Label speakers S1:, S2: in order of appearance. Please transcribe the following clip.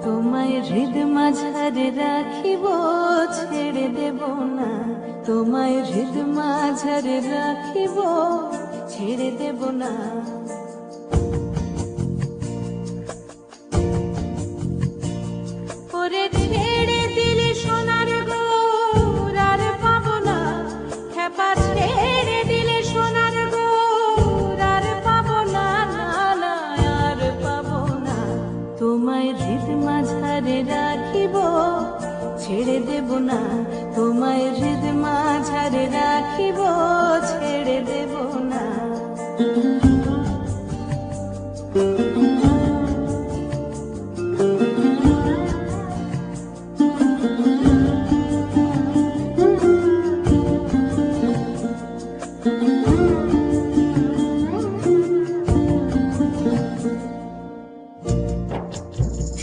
S1: তোমায় হৃদ মাঝারে রাখিব, ছেড়ে দেব না। তোমায় হৃদ মাঝারে রাখিব, ছেড়ে দেব না। ওরে ছেড়ে দিলে সোনার গৌর আর পাবো না, খেপা ছেড়ে দিলে সোনার গৌর আর পাবো না, না না আর পাবো না। তোমায় হৃদ মাঝারে রাখিব, ছেড়ে দেব না। তোমায় হৃদ মাঝারে রাখিব, ছেড়ে দেব না।